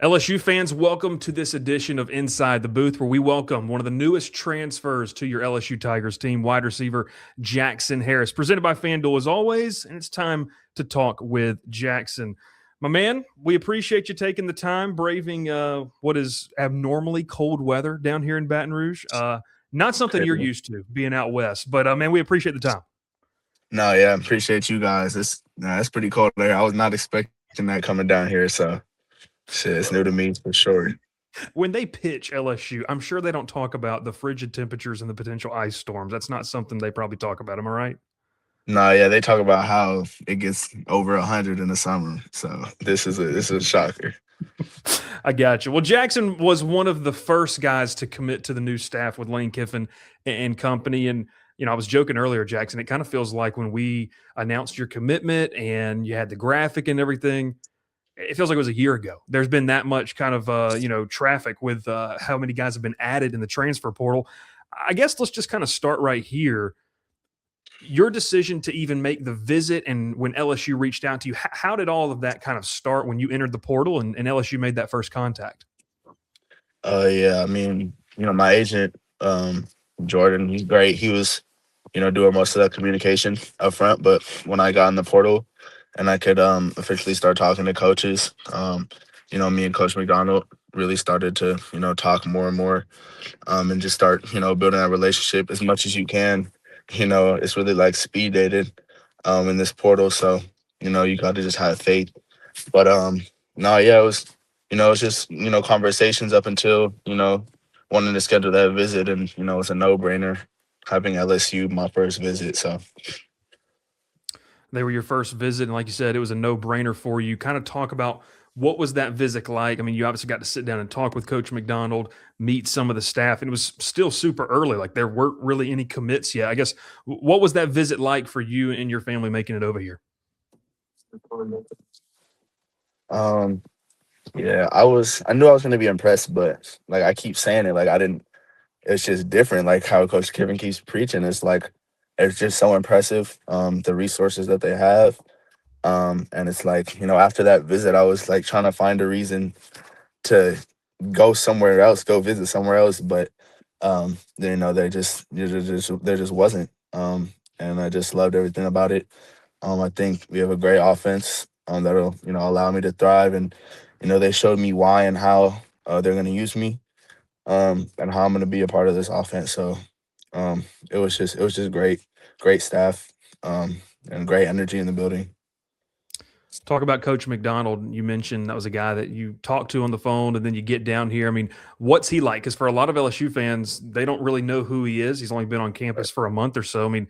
LSU fans, welcome to this edition of Inside the Booth, where we welcome one of the newest transfers to your LSU Tigers team, wide receiver Jackson Harris, presented by FanDuel as always. And it's time to talk with Jackson. My man, we appreciate you taking the time, braving what is abnormally cold weather down here in Baton Rouge. Not something you're Crazy. used to being out west, but man, we appreciate the time. No, yeah, appreciate you guys. It's pretty cold there. I was not expecting that coming down here, so shit, it's new to me for sure. When they pitch LSU, I'm sure they don't talk about the frigid temperatures and the potential ice storms. That's not something they probably talk about. Am I right? No, yeah, they talk about how it gets over 100 in the summer. So this is a shocker. I got you. Well, Jackson was one of the first guys to commit to the new staff with Lane Kiffin and company. And, I was joking earlier, Jackson, it kind of feels like when we announced your commitment and you had the graphic and everything, it feels like it was a year ago. There's been that much kind of, traffic with how many guys have been added in the transfer portal. I guess let's just kind of start right here. Your decision to even make the visit and when LSU reached out to you, how did all of that kind of start when you entered the portal and LSU made that first contact? Yeah, I mean, my agent, Jordan, he's great. He was, doing most of that communication up front. But when I got in the portal and I could officially start talking to coaches, me and Coach McDonald really started to, talk more and more, and just start, building that relationship as much as you can. It's really like speed dated in this portal. So, you got to just have faith. But no, yeah, it was just, conversations up until, wanting to schedule that visit. And, it's a no brainer having LSU my first visit. So, They were your first visit, and like you said, it was a no-brainer for you. Kind of talk about what was that visit like? I mean, you obviously got to sit down and talk with Coach McDonald, meet some of the staff, and it was still super early. Like there weren't really any commits yet. I guess what was that visit like for you and your family making it over here? um, yeah, I knew I was going to be impressed, but like I keep saying it, like I didn't, it's just different. Like how Coach Kevin keeps preaching. It's just so impressive. The resources that they have. And it's like, after that visit, I was like trying to find a reason to go somewhere else, go visit somewhere else. But, there just wasn't. And I just loved everything about it. I think we have a great offense that'll, allow me to thrive. And, they showed me why and how they're going to use me, and how I'm going to be a part of this offense. So it was just great, great staff, and great energy in the building. Talk about Coach McDonald. You mentioned that was a guy that you talked to on the phone, and then you get down here. I mean, what's he like? Because for a lot of LSU fans, they don't really know who he is. He's only been on campus for a month or so. I mean,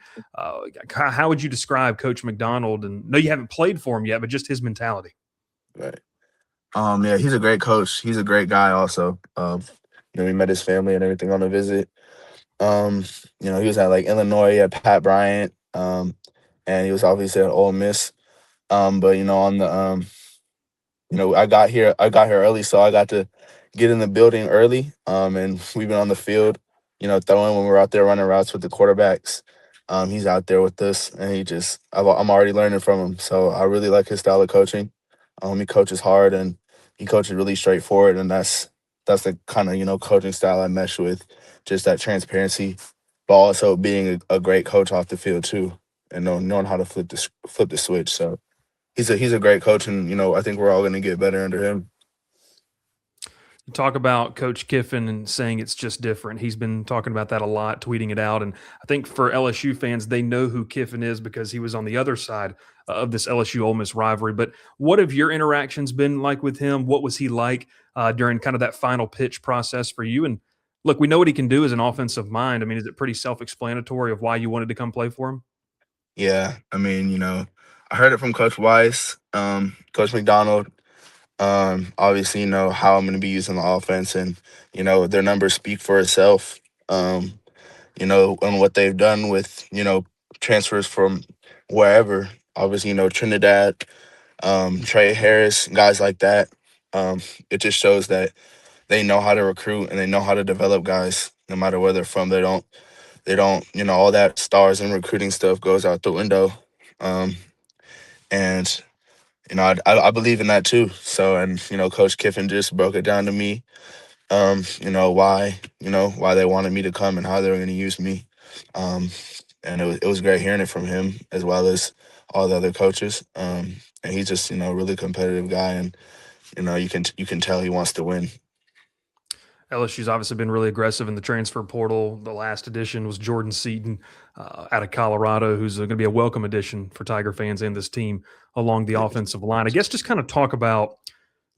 how would you describe Coach McDonald? And no, you haven't played for him yet, but just his mentality. Right. Yeah, he's a great coach. He's a great guy also. We met his family and everything on the visit. Um, he was at like Illinois at Pat Bryant, and he was obviously at Ole Miss. But on the I got here early, so I got to get in the building early. And we've been on the field, throwing when we're out there running routes with the quarterbacks. He's out there with us, and I'm already learning from him. So I really like his style of coaching. He coaches hard and he coaches really straightforward, and that's the kind of coaching style I mesh with. Just that transparency, but also being a great coach off the field too, and knowing how to flip the switch. So he's a great coach, and I think we're all going to get better under him. You talk about Coach Kiffin and saying it's just different. He's been talking about that a lot, tweeting it out. And I think for LSU fans, they know who Kiffin is because he was on the other side of this LSU Ole Miss rivalry. But what have your interactions been like with him? What was he like during kind of that final pitch process for you? And look, we know what he can do as an offensive mind. I mean, is it pretty self explanatory of why you wanted to come play for him? Yeah, I mean, I heard it from Coach Weiss, Coach McDonald. Obviously, how I'm going to be using the offense, and their numbers speak for itself. And what they've done with transfers from wherever. Obviously, Trinidad, Trey Harris, guys like that. Um, it just shows that they know how to recruit and they know how to develop guys, no matter where they're from. They don't, all that stars and recruiting stuff goes out the window. Um, and I believe in that too. So, and Coach Kiffin just broke it down to me. Why they wanted me to come and how they were going to use me. Um, and it was great hearing it from him as well as all the other coaches. And he's just a really competitive guy, and you can tell he wants to win. LSU's obviously been really aggressive in the transfer portal. The last addition was Jordan Seaton out of Colorado, who's going to be a welcome addition for Tiger fans and this team along the offensive line. I guess just kind of talk about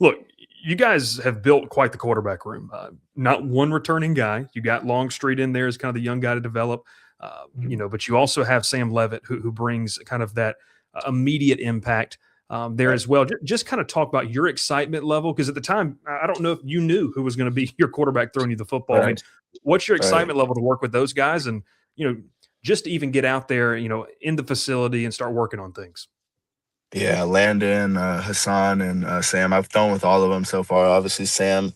look, you guys have built quite the quarterback room. Not one returning guy. You got Longstreet in there as kind of the young guy to develop, but you also have Sam Levitt who brings kind of that immediate impact there Right. as well. Just kind of talk about your excitement level because at the time, I don't know if you knew who was going to be your quarterback throwing you the football. I mean, Right. what's your Right. excitement level to work with those guys and just to even get out there, in the facility and start working on things? Yeah, Landon, Hassan, and Sam. I've thrown with all of them so far. Obviously, Sam,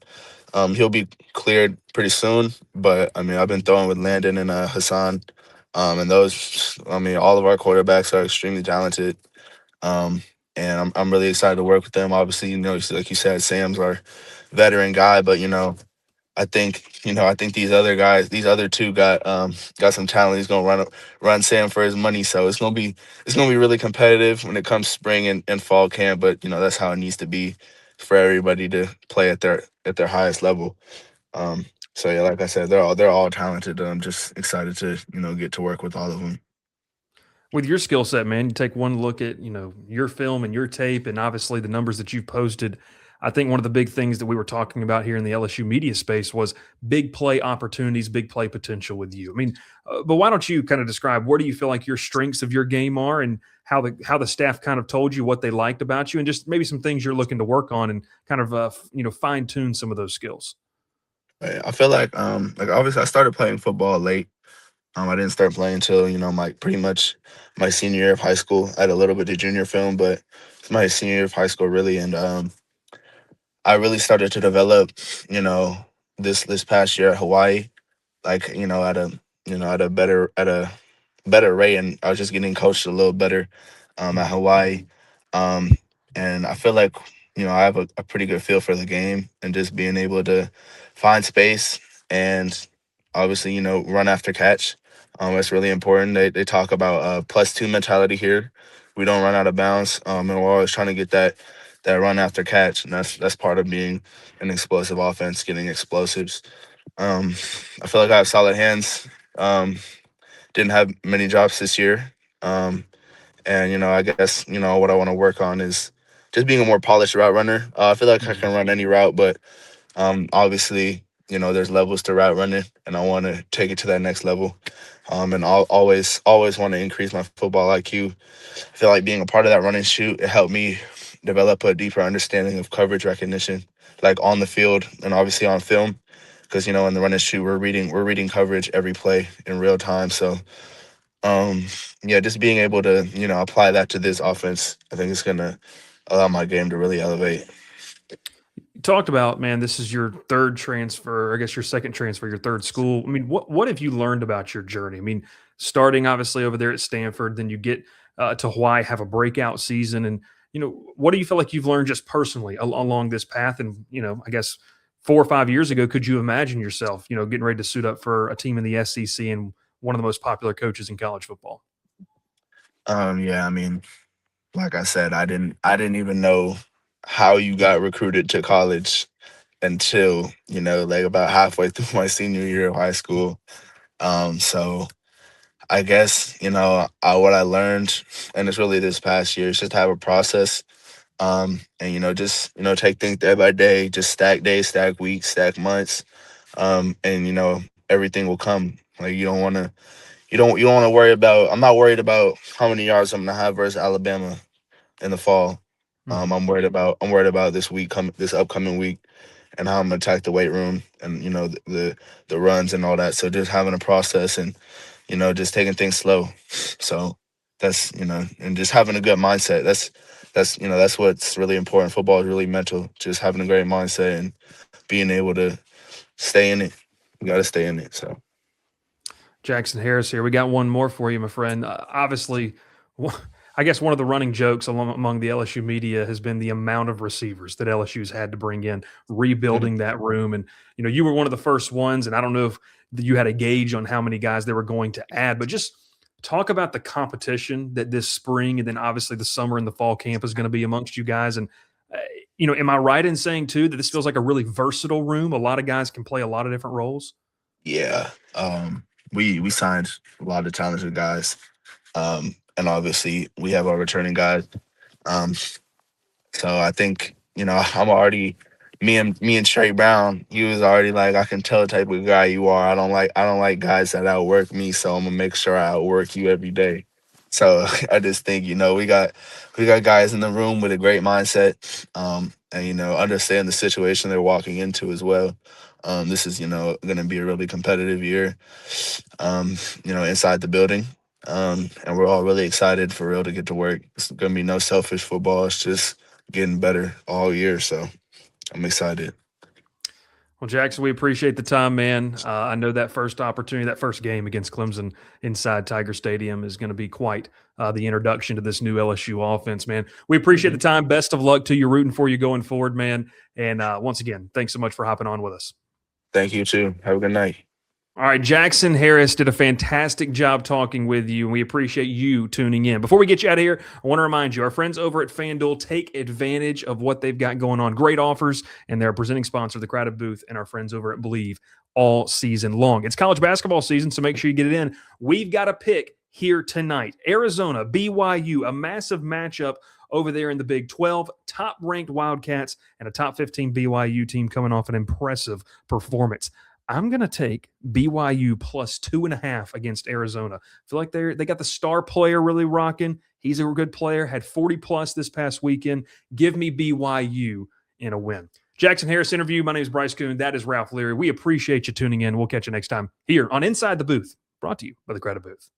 he'll be cleared pretty soon. But I mean, I've been throwing with Landon and Hassan, and those. I mean, all of our quarterbacks are extremely talented. Um, and I'm really excited to work with them. Obviously, like you said, Sam's our veteran guy, but I think these other guys, these other two got some talent. He's gonna run Sam for his money. So it's gonna be really competitive when it comes spring and fall camp. But that's how it needs to be for everybody to play at their highest level. Um, so yeah, like I said, they're all talented. I'm just excited to get to work with all of them. With your skill set, man, you take one look at, your film and your tape and obviously the numbers that you've posted. I think one of the big things that we were talking about here in the LSU media space was big play opportunities, big play potential with you. I mean, but why don't you kind of describe where do you feel like your strengths of your game are and how the staff kind of told you what they liked about you and just maybe some things you're looking to work on and kind of fine tune some of those skills. I feel like obviously I started playing football late. I didn't start playing until my pretty much my senior year of high school. I had a little bit of junior film, but it's my senior year of high school really, and I really started to develop, you know, this past year at Hawaii, like at a better rate, and I was just getting coached a little better at Mhm. Hawaii, um, and I feel like I have a pretty good feel for the game and just being able to find space and obviously run after catch. It's really important. They talk about +2 mentality here. We don't run out of bounds, and we're always trying to get that run after catch, and that's part of being an explosive offense, getting explosives. Um, I feel like I have solid hands. Didn't have many drops this year. And I guess what I want to work on is just being a more polished route runner. I feel like I Mhm. can run any route, but obviously there's levels to route running, and I want to take it to that next level. And I'll always want to increase my football IQ. I feel like being a part of that running shoot, it helped me develop a deeper understanding of coverage recognition, like on the field and obviously on film. Because in the running shoot, we're reading coverage every play in real time. So um, yeah, just being able to apply that to this offense, I think it's gonna allow my game to really elevate. You talked about, man, this is your third transfer, I guess your second transfer, your third school. I mean, what have you learned about your journey? I mean, starting obviously over there at Stanford, then you get to Hawaii, have a breakout season, and what do you feel like you've learned just personally along this path? And I guess 4 or 5 years ago, could you imagine yourself, getting ready to suit up for a team in the SEC and one of the most popular coaches in college football? Yeah, I mean, like I said, I didn't even know how you got recruited to college until like about halfway through my senior year of high school. So I guess what I learned, and it's really this past year, is just have a process. And just take things day by day, just stack days, stack weeks, stack months, and everything will come. Like you don't want to worry about. I'm not worried about how many yards I'm gonna have versus Alabama in the fall. Mhm. I'm worried about this upcoming week and how I'm gonna attack the weight room and the runs and all that. So just having a process and just taking things slow. So that's and just having a good mindset. That's what's really important. Football is really mental. Just having a great mindset and being able to stay in it. You got to stay in it. So Jackson Harris here. We got one more for you, my friend. Obviously, I guess one of the running jokes among the LSU media has been the amount of receivers that LSU's had to bring in, rebuilding that room. And, you were one of the first ones, and I don't know if you had a gauge on how many guys they were going to add, but just talk about the competition that this spring and then obviously the summer and the fall camp is going to be amongst you guys. And, am I right in saying, too, that this feels like a really versatile room? A lot of guys can play a lot of different roles. Yeah. We signed a lot of talented guys. And obviously we have our returning guys. Um, so I think, I'm already me and Trey Brown, he was already like, I can tell the type of guy you are. I don't like guys that outwork me, so I'm gonna make sure I outwork you every day. So I just think, we got guys in the room with a great mindset, and understand the situation they're walking into as well. This is, gonna be a really competitive year, inside the building. And we're all really excited for real to get to work. It's gonna be no selfish football. It's just getting better all year. So I'm excited. Well, Jackson, we appreciate the time, man. I know that first opportunity, that first game against Clemson inside Tiger Stadium is going to be quite the introduction to this new LSU offense, man. We appreciate the time. Best of luck to you, rooting for you going forward, man. And once again, thanks so much for hopping on with us. Thank you too. Have a good night. All right, Jackson Harris did a fantastic job talking with you, and we appreciate you tuning in. Before we get you out of here, I want to remind you, our friends over at FanDuel take advantage of what they've got going on. Great offers, and they're a presenting sponsor of the Crowded Booth and our friends over at Believe all season long. It's college basketball season, so make sure you get it in. We've got a pick here tonight. Arizona, BYU, a massive matchup over there in the Big 12, top-ranked Wildcats and a top 15 BYU team coming off an impressive performance. I'm going to take BYU plus 2.5 against Arizona. I feel like they got the star player really rocking. He's a good player, had 40-plus this past weekend. Give me BYU in a win. Jackson Harris interview. My name is Bryce Kuhn. That is Ralph Leary. We appreciate you tuning in. We'll catch you next time here on Inside the Booth, brought to you by the Credit Booth.